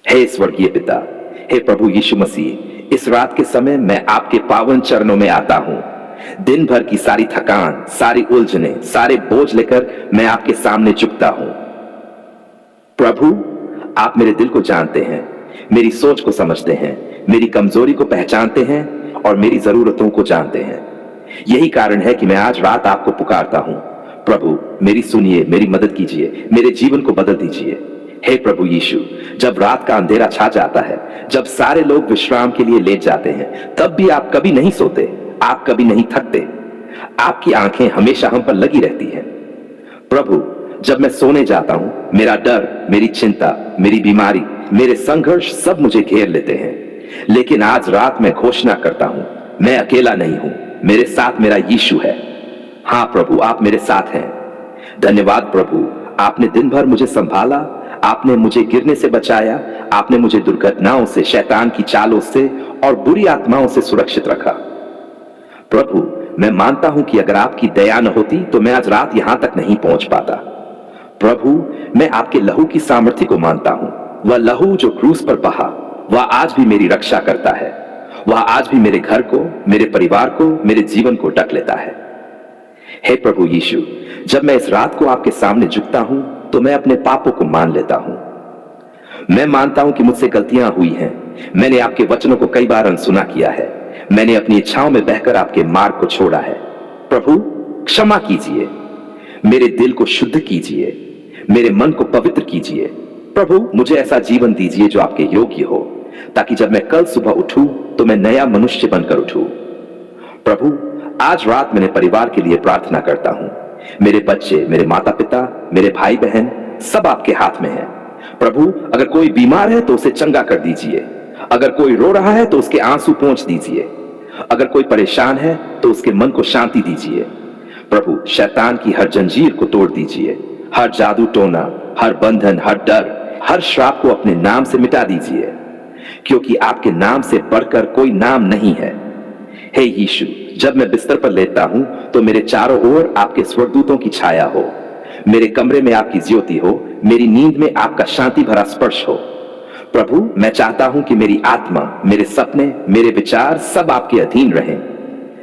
हे स्वर्गीय पिता, हे प्रभु यीशु मसीह, इस रात के समय मैं आपके पावन चरणों में आता हूं। दिन भर की सारी थकान, सारी उलझने, सारे बोझ लेकर मैं आपके सामने झुकता हूं। प्रभु, आप मेरे दिल को जानते हैं, मेरी सोच को समझते हैं, मेरी कमजोरी को पहचानते हैं और मेरी जरूरतों को जानते हैं। यही कारण है कि मैं आज रात आपको पुकारता हूं। प्रभु, मेरी सुनिए, मेरी मदद कीजिए, मेरे जीवन को बदल दीजिए। हे प्रभु यीशु, जब रात का अंधेरा छा जाता है, जब सारे लोग विश्राम के लिए लेट जाते हैं, तब भी आप कभी नहीं सोते, आप कभी नहीं थकते। आपकी आंखें हमेशा हम पर लगी रहती हैं। प्रभु, जब मैं सोने जाता हूं, मेरा डर, मेरी चिंता, मेरी बीमारी, मेरे संघर्ष सब मुझे घेर लेते हैं। लेकिन आज रात मैं घोषणा करता हूं, मैं अकेला नहीं हूं, मेरे साथ मेरा यीशु है। हां प्रभु, आप मेरे साथ हैं। धन्यवाद प्रभु, आपने दिन भर मुझे संभाला, आपने मुझे गिरने से बचाया, आपने मुझे दुर्घटनाओं से, शैतान की चालों से और बुरी आत्माओं से सुरक्षित रखा। प्रभु, मैं मानता हूं कि अगर आपकी दया न होती तो मैं आज रात यहां तक नहीं पहुंच पाता। प्रभु, मैं आपके लहू की सामर्थ्य को मानता हूं। वह लहू जो क्रूस पर बहा, वह आज भी मेरी रक्षा करता है। वह आज भी मेरे घर को, मेरे परिवार को, मेरे जीवन को ढक लेता है। हे प्रभु यीशु, जब मैं इस रात को आपके सामने झुकता हूं तो मैं अपने पापों को मान लेता हूं। मैं मानता हूं कि मुझसे गलतियां हुई हैं। मैंने आपके वचनों को कई बार अनसुना किया है। मैंने अपनी इच्छाओं में बहकर आपके मार्ग को छोड़ा है। प्रभु, क्षमा कीजिए, मेरे दिल को शुद्ध कीजिए, मेरे मन को पवित्र कीजिए। प्रभु, मुझे ऐसा जीवन दीजिए जो आपके योग्य हो, ताकि जब मैं कल सुबह उठूं तो मैं नया मनुष्य बनकर उठूं। प्रभु, आज रात मैंने परिवार के लिए प्रार्थना करता हूं। मेरे बच्चे, मेरे माता पिता, मेरे भाई बहन सब आपके हाथ में हैं। प्रभु, अगर कोई बीमार है तो उसे चंगा कर दीजिए। अगर कोई रो रहा है तो उसके आंसू पोंछ दीजिए। अगर कोई परेशान है तो उसके मन को शांति दीजिए। प्रभु, शैतान की हर जंजीर को तोड़ दीजिए। हर जादू टोना, हर बंधन, हर डर, हर श्राप को अपने नाम से मिटा दीजिए, क्योंकि आपके नाम से बढ़कर कोई नाम नहीं है। हे यीशु, जब मैं बिस्तर पर लेटता हूं तो मेरे चारों ओर आपके स्वर्गदूतों की छाया हो, मेरे कमरे में आपकी ज्योति हो, मेरी नींद में आपका शांति भरा स्पर्श हो। प्रभु, मैं चाहता हूं कि मेरी आत्मा, मेरे सपने, मेरे विचार सब आपके अधीन रहें।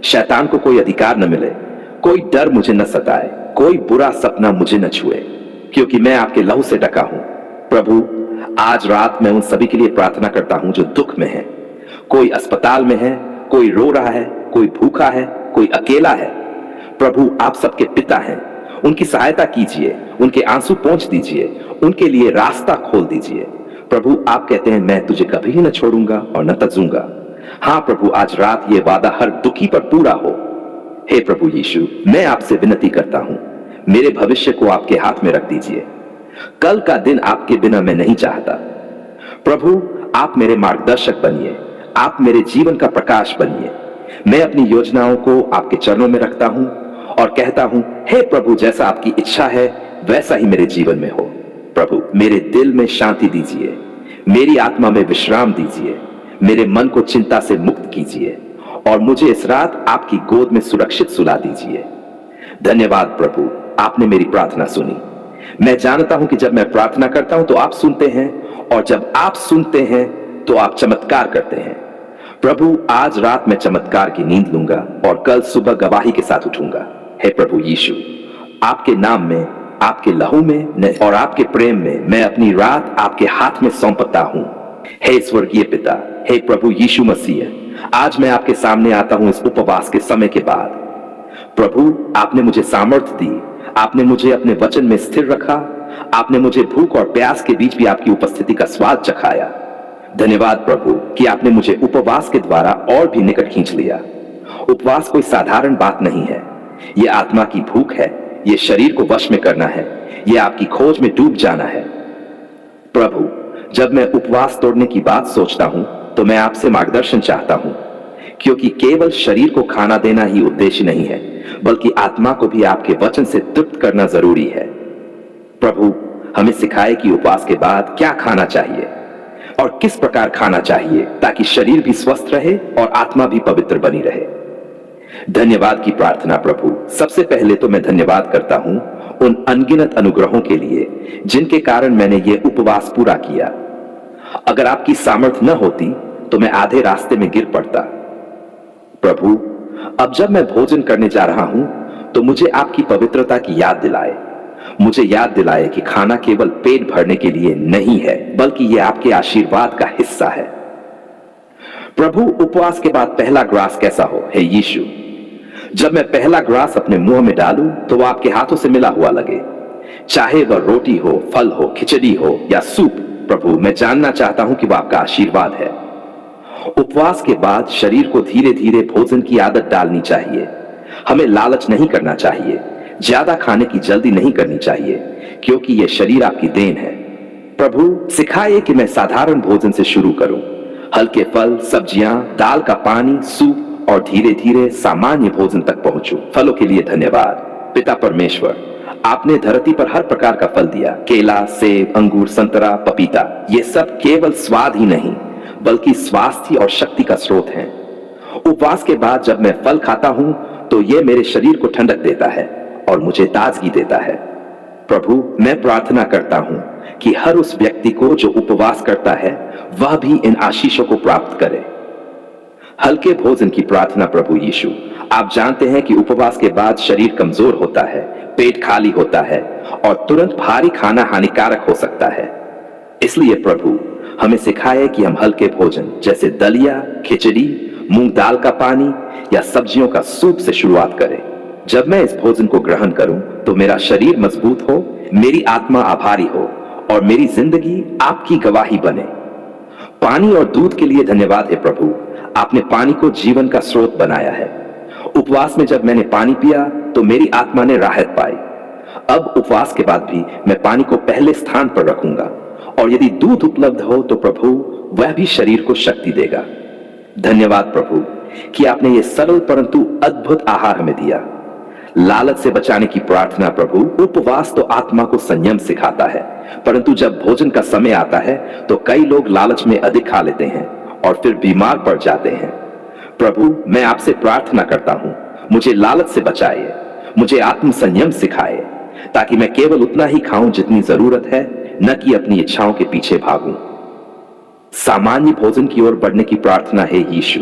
शैतान को कोई अधिकार न मिले, कोई डर मुझे न सताए, कोई बुरा सपना मुझे न छुए, क्योंकि मैं आपके लहू से ढका हूं। प्रभु, आज रात मैं उन सभी के लिए प्रार्थना करता हूं जो दुख में है। कोई अस्पताल में है, कोई रो रहा है, कोई भूखा है, कोई अकेला है। प्रभु, आप सबके पिता हैं, उनकी सहायता कीजिए, उनके आंसू पोंछ दीजिए, उनके लिए रास्ता खोल दीजिए। प्रभु, आप कहते हैं मैं तुझे कभी न छोड़ूंगा और न तजूंगा। हां प्रभु, आज रात ये वादा हर दुखी पर पूरा हो। हे प्रभु यीशु, मैं आपसे विनती करता हूं, मेरे भविष्य को आपके हाथ में रख दीजिए। कल का दिन आपके बिना मैं नहीं चाहता। प्रभु, आप मेरे मार्गदर्शक बनिए, आप मेरे जीवन का प्रकाश बनिए। मैं अपनी योजनाओं को आपके चरणों में रखता हूं और कहता हूं, हे प्रभु, जैसा आपकी इच्छा है वैसा ही मेरे जीवन में हो। प्रभु, मेरे दिल में शांति दीजिए, मेरी आत्मा में विश्राम दीजिए, मेरे मन को चिंता से मुक्त कीजिए और मुझे इस रात आपकी गोद में सुरक्षित सुला दीजिए। धन्यवाद प्रभु, आपने मेरी प्रार्थना सुनी। मैं जानता हूं कि जब मैं प्रार्थना करता हूं तो आप सुनते हैं, और जब आप सुनते हैं तो आप चमत्कार करते हैं। प्रभु, आज रात मैं चमत्कार की नींद लूंगा और कल सुबह गवाही के साथ उठूंगा। हे प्रभु यीशु, आपके नाम में, आपके लहू में और आपके प्रेम में मैं अपनी रात आपके हाथ में सौंपता हूं। हे स्वर्गीय पिता, हे प्रभु यीशु मसीह, आज मैं आपके सामने आता हूं इस उपवास के समय के बाद। प्रभु, आपने मुझे सामर्थ्य दी, आपने मुझे अपने वचन में स्थिर रखा, आपने मुझे भूख और प्यास के बीच भी आपकी उपस्थिति का स्वाद चखाया। धन्यवाद प्रभु कि आपने मुझे उपवास के द्वारा और भी निकट खींच लिया। उपवास कोई साधारण बात नहीं है, यह आत्मा की भूख है, यह शरीर को वश में करना है, यह आपकी खोज में डूब जाना है। प्रभु, जब मैं उपवास तोड़ने की बात सोचता हूं तो मैं आपसे मार्गदर्शन चाहता हूं, क्योंकि केवल शरीर को खाना देना ही उद्देश्य नहीं है, बल्कि आत्मा को भी आपके वचन से तृप्त करना जरूरी है। प्रभु, हमें सिखाए कि उपवास के बाद क्या खाना चाहिए और किस प्रकार खाना चाहिए, ताकि शरीर भी स्वस्थ रहे और आत्मा भी पवित्र बनी रहे। धन्यवाद की प्रार्थना प्रभु, सबसे पहले तो मैं धन्यवाद करता हूं उन अनगिनत अनुग्रहों के लिए जिनके कारण मैंने ये उपवास पूरा किया। अगर आपकी सामर्थ न होती तो मैं आधे रास्ते में गिर पड़ता। प्रभु, अब जब मैं भोजन करने जा रहा हूं तो मुझे आपकी पवित्रता की याद दिलाए। मुझे याद दिलाए कि खाना केवल पेट भरने के लिए नहीं है, बल्कि यह आपके आशीर्वाद का हिस्सा है। प्रभु, उपवास के बाद पहला ग्रास कैसा हो, हे यीशु। जब मैं पहला ग्रास अपने मुंह में डालूं तो वह आपके हाथों से मिला हुआ लगे, चाहे वह रोटी हो, फल हो, खिचड़ी हो या सूप। प्रभु, मैं जानना चाहता हूं कि वह आपका आशीर्वाद है। उपवास के बाद शरीर को धीरे धीरे भोजन की आदत डालनी चाहिए। हमें लालच नहीं करना चाहिए, ज्यादा खाने की जल्दी नहीं करनी चाहिए, क्योंकि यह शरीर आपकी देन है। प्रभु, सिखाइए कि मैं साधारण भोजन से शुरू करूं, हल्के फल, सब्जियां, दाल का पानी, सूप, और धीरे धीरे सामान्य भोजन तक पहुंचूं। फलों के लिए धन्यवाद। पिता परमेश्वर, आपने धरती पर हर प्रकार का फल दिया, केला, सेब, अंगूर, संतरा, पपीता। ये सब केवल स्वाद ही नहीं बल्कि स्वास्थ्य और शक्ति का स्रोत हैं। उपवास के बाद जब मैं फल खाता हूं तो यह मेरे शरीर को ठंडक देता है और मुझे ताजगी देता है। प्रभु, मैं प्रार्थना करता हूं कि हर उस व्यक्ति को जो उपवास करता है वह भी इन आशीषों को प्राप्त करे। हल्के भोजन की प्रार्थना। प्रभु यीशु, आप जानते हैं कि उपवास के बाद शरीर कमजोर होता है, पेट खाली होता है और तुरंत भारी खाना हानिकारक हो सकता है। इसलिए प्रभु, हमें सिखाए कि हम हल्के भोजन जैसे दलिया, खिचड़ी, मूंग दाल का पानी या सब्जियों का सूप से शुरुआत करें। जब मैं इस भोजन को ग्रहण करूं तो मेरा शरीर मजबूत हो, मेरी आत्मा आभारी हो और मेरी जिंदगी आपकी गवाही बने। पानी और दूध के लिए धन्यवाद है प्रभु, आपने पानी को जीवन का स्रोत बनाया है। उपवास में जब मैंने पानी पिया तो मेरी आत्मा ने राहत पाई। अब उपवास के बाद भी मैं पानी को पहले स्थान पर रखूंगा, और यदि दूध उपलब्ध हो तो प्रभु वह भी शरीर को शक्ति देगा। धन्यवाद प्रभु कि आपने ये सरल परंतु अद्भुत आहार हमें दिया। लालच से बचाने की प्रार्थना। प्रभु, उपवास तो आत्मा को संयम सिखाता है, परंतु जब भोजन का समय आता है तो कई लोग लालच में अधिक खा लेते हैं और फिर बीमार पड़ जाते हैं। प्रभु, मैं आपसे प्रार्थना करता हूं, मुझे लालच से बचाइए, मुझे आत्म संयम सिखाए, ताकि मैं केवल उतना ही खाऊं जितनी जरूरत है, न कि अपनी इच्छाओं के पीछे भागूं। सामान्य भोजन की ओर बढ़ने की प्रार्थना है यीशु।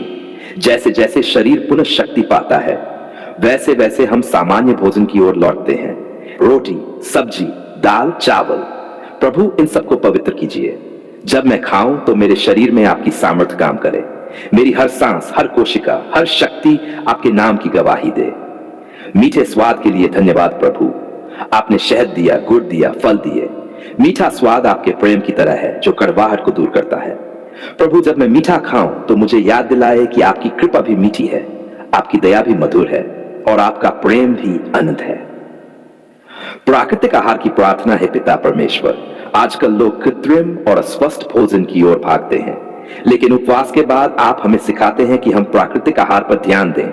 जैसे जैसे शरीर पुनः शक्ति पाता है वैसे वैसे हम सामान्य भोजन की ओर लौटते हैं। रोटी, सब्जी, दाल, चावल। प्रभु, इन सबको पवित्र कीजिए। जब मैं खाऊं तो मेरे शरीर में आपकी सामर्थ्य काम करे, मेरी हर सांस, हर कोशिका, हर शक्ति आपके नाम की गवाही दे। मीठे स्वाद के लिए धन्यवाद प्रभु, आपने शहद दिया, गुड़ दिया, फल दिए। मीठा स्वाद आपके प्रेम की तरह है जो कड़वाहट को दूर करता है। प्रभु, जब मैं मीठा खाऊं तो मुझे याद दिलाए कि आपकी कृपा भी मीठी है, आपकी दया भी मधुर है और आपका प्रेम भी अनंत है। प्राकृतिक आहार की प्रार्थना है पिता परमेश्वर। आजकल लोग कृत्रिम और अस्वस्थ भोजन की ओर भागते हैं, लेकिन उपवास के बाद आप हमें सिखाते हैं कि हम प्राकृतिक आहार पर ध्यान दें।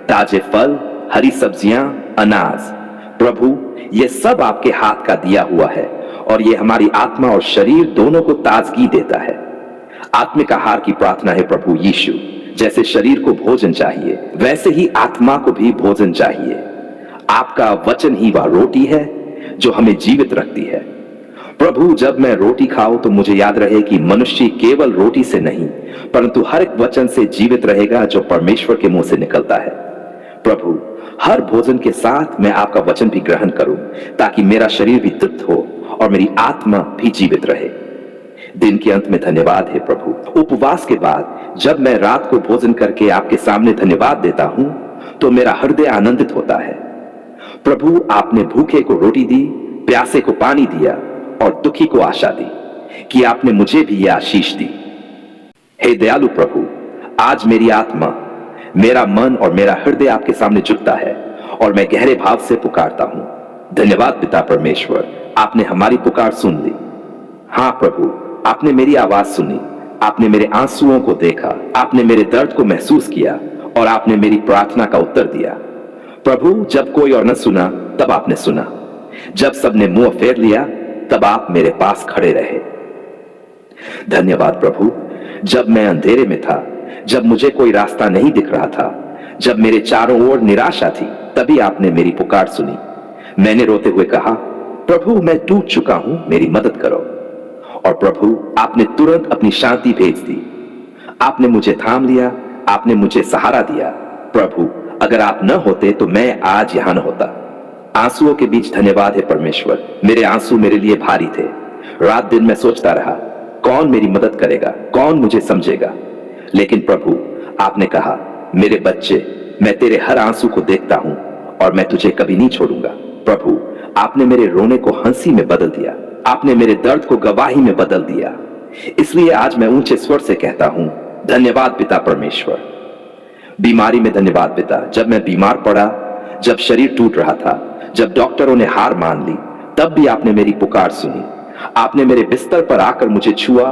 ताजे फल, हरी सब्जियां, अनाज। प्रभु, ये सब आपके हाथ का दिया हुआ है और ये हमारी आत्मा और शरीर दोनों को ताजगी देता है। आत्मिक आहार की प्रार्थना है प्रभु यीशु। जैसे शरीर को भोजन चाहिए वैसे ही आत्मा को भी भोजन चाहिए। आपका वचन ही वह रोटी है जो हमें जीवित रखती है। प्रभु, जब मैं रोटी खाऊं तो मुझे याद रहे कि मनुष्य केवल रोटी से नहीं परंतु हर एक वचन से जीवित रहेगा जो परमेश्वर के मुंह से निकलता है। प्रभु, हर भोजन के साथ मैं आपका वचन भी ग्रहण करूं ताकि मेरा शरीर भी तृप्त हो और मेरी आत्मा भी जीवित रहे। दिन के अंत में धन्यवाद है प्रभु। उपवास के बाद जब मैं रात को भोजन करके आपके सामने धन्यवाद देता हूं तो मेरा हृदय आनंदित होता है। प्रभु, आपने भूखे को रोटी दी, प्यासे को पानी दिया और दुखी को आशा दी कि आपने मुझे भी यह आशीष दी। हे दयालु प्रभु, आज मेरी आत्मा, मेरा मन और मेरा हृदय आपके सामने झुकता है और मैं गहरे भाव से पुकारता हूं। धन्यवाद पिता परमेश्वर, आपने हमारी पुकार सुन ली। हाँ प्रभु, आपने मेरी आवाज सुनी, आपने मेरे आंसुओं को देखा, आपने मेरे दर्द को महसूस किया और आपने मेरी प्रार्थना का उत्तर दिया। प्रभु, जब कोई और न सुना तब आपने सुना, जब सबने मुंह फेर लिया तब आप मेरे पास खड़े रहे। धन्यवाद प्रभु, जब मैं अंधेरे में था, जब मुझे कोई रास्ता नहीं दिख रहा था, जब मेरे चारों ओर निराशा थी, तभी आपने मेरी पुकार सुनी। मैंने रोते हुए कहा, प्रभु मैं टूट चुका हूं, मेरी मदद करो। और प्रभु आपने तुरंत अपनी शांति भेज दी। आपने मुझे थाम लिया, आपने मुझे सहारा दिया। प्रभु अगर आप न होते तो मैं आज यहां न होता। आंसुओं के बीच धन्यवाद है परमेश्वर। मेरे आंसू मेरे लिए भारी थे। रात दिन मैं सोचता रहा, कौन मेरी मदद करेगा, कौन मुझे समझेगा। लेकिन प्रभु आपने कहा, मेरे बच्चे, मैं तेरे हर आंसू को देखता हूं और मैं तुझे कभी नहीं छोड़ूंगा। प्रभु आपने मेरे रोने को हंसी में बदल दिया, आपने मेरे दर्द को गवाही में बदल दिया। इसलिए आज मैं ऊंचे स्वर से कहता हूं, धन्यवाद पिता परमेश्वर। बीमारी में धन्यवाद पिता। जब मैं बीमार पड़ा, जब शरीर टूट रहा था, जब डॉक्टरों ने हार मान ली, तब भी आपने मेरी पुकार सुनी। आपने मेरे बिस्तर पर आकर मुझे छुआ,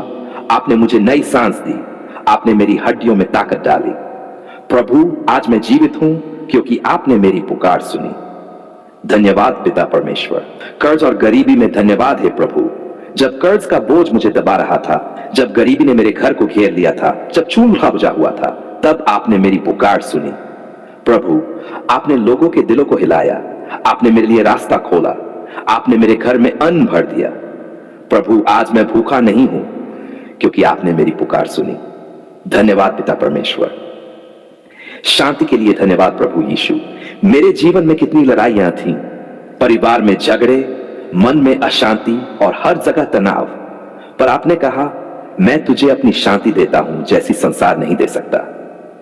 आपने मुझे नई सांस दी, आपने मेरी हड्डियों में ताकत डाली। प्रभु आज मैं जीवित हूं क्योंकि आपने मेरी पुकार सुनी। धन्यवाद पिता परमेश्वर। कर्ज और गरीबी में धन्यवाद है प्रभु। जब कर्ज का बोझ मुझे दबा रहा था, जब गरीबी ने मेरे घर को घेर लिया था, जब चूल्हा बुझा हुआ था, तब आपने मेरी पुकार सुनी। प्रभु आपने लोगों के दिलों को हिलाया, आपने मेरे लिए रास्ता खोला, आपने मेरे घर में अन्न भर दिया। प्रभु आज मैं भूखा नहीं हूं क्योंकि आपने मेरी पुकार सुनी। धन्यवाद पिता परमेश्वर। शांति के लिए धन्यवाद प्रभु यीशु। मेरे जीवन में कितनी लड़ाइयां थीं, परिवार में झगड़े, मन में अशांति और हर जगह तनाव, पर आपने कहा, मैं तुझे अपनी शांति देता हूं जैसी संसार नहीं दे सकता।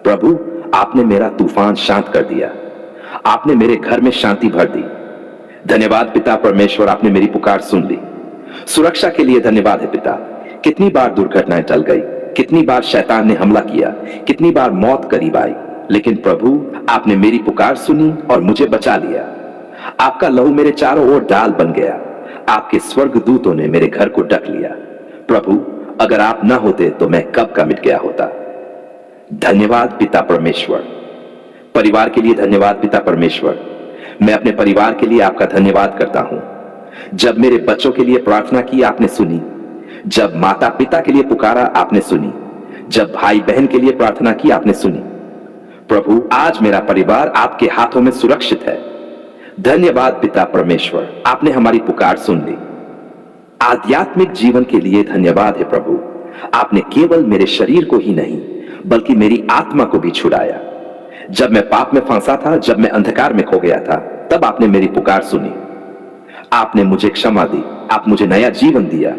प्रभु आपने मेरा तूफान शांत कर दिया, आपने मेरे घर में शांति भर दी। धन्यवाद पिता परमेश्वर, आपने मेरी पुकार सुन ली। सुरक्षा के लिए धन्यवाद है पिता। कितनी बार दुर्घटनाएं टल गई, कितनी बार शैतान ने हमला किया, कितनी बार मौत करीब आई, लेकिन प्रभु आपने मेरी पुकार सुनी और मुझे बचा लिया। आपका लहू मेरे चारों ओर डाल बन गया, आपके स्वर्गदूतों ने मेरे घर को ढक लिया। प्रभु अगर आप न होते तो मैं कब का मिट गया होता। धन्यवाद पिता परमेश्वर। परिवार के लिए धन्यवाद पिता परमेश्वर। मैं अपने परिवार के लिए आपका धन्यवाद करता हूं। जब मेरे बच्चों के लिए प्रार्थना की आपने सुनी, जब माता पिता के लिए पुकारा आपने सुनी, जब भाई बहन के लिए प्रार्थना की आपने सुनी। प्रभु आज मेरा परिवार आपके हाथों में सुरक्षित है। धन्यवाद पिता परमेश्वर, आपने हमारी पुकार सुन ली। आध्यात्मिक जीवन के लिए धन्यवाद है प्रभु। आपने केवल मेरे शरीर को ही नहीं बल्कि मेरी आत्मा को भी छुड़ाया। जब मैं पाप में फंसा था, जब मैं अंधकार में खो गया था, तब आपने मेरी पुकार सुनी। आपने मुझे क्षमा दी, आप मुझे नया जीवन दिया,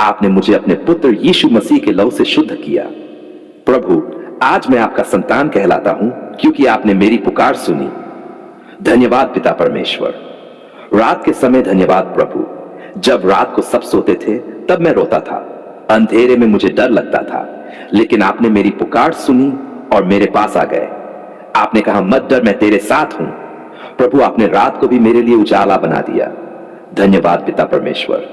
आपने मुझे अपने पुत्र यीशु मसीह के लहू से शुद्ध किया। प्रभु आज मैं आपका संतान कहलाता हूं क्योंकि आपने मेरी पुकार सुनी। धन्यवाद पिता परमेश्वर। रात के समय धन्यवाद प्रभु। जब रात को सब सोते थे तब मैं रोता था, अंधेरे में मुझे डर लगता था, लेकिन आपने मेरी पुकार सुनी और मेरे पास आ गए। आपने कहा, मत डर, मैं तेरे साथ हूं। प्रभु आपने रात को भी मेरे लिए उजाला बना दिया। धन्यवाद पिता परमेश्वर।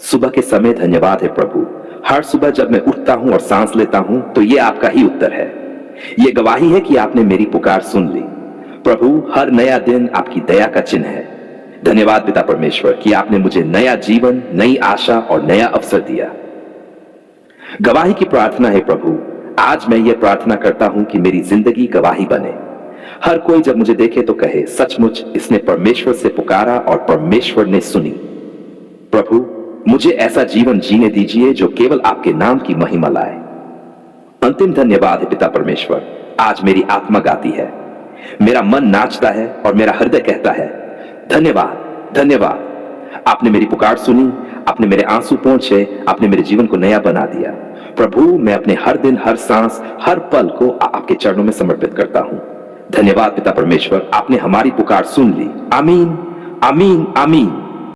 सुबह के समय धन्यवाद है प्रभु। हर सुबह जब मैं उठता हूं और सांस लेता हूं तो यह आपका ही उत्तर है। यह गवाही है कि आपने मेरी पुकार सुन ली। प्रभु हर नया दिन आपकी दया का चिन्ह है। धन्यवाद पिता परमेश्वर कि आपने मुझे नया जीवन, नई आशा और नया अवसर दिया। गवाही की प्रार्थना है प्रभु। आज मैं ये प्रार्थना करता हूं कि मेरी जिंदगी गवाही बने। हर कोई जब मुझे देखे तो कहे, सचमुच इसने परमेश्वर से पुकारा और परमेश्वर ने सुनी। प्रभु मुझे ऐसा जीवन जीने दीजिए जो केवल आपके नाम की महिमा लाए। अंतिम धन्यवाद है पिता परमेश्वर। आज मेरी आत्मा गाती है, मेरा मन नाचता है और मेरा हृदय कहता है, धन्यवाद धन्यवाद। आपने मेरी पुकार सुनी, आपने मेरे आंसू पोंछे, आपने मेरे जीवन को नया बना दिया। प्रभु मैं अपने हर दिन, हर सांस, हर पल को आपके चरणों में समर्पित करता हूं। धन्यवाद पिता परमेश्वर, आपने हमारी पुकार सुन ली। आमीन आमीन आमीन।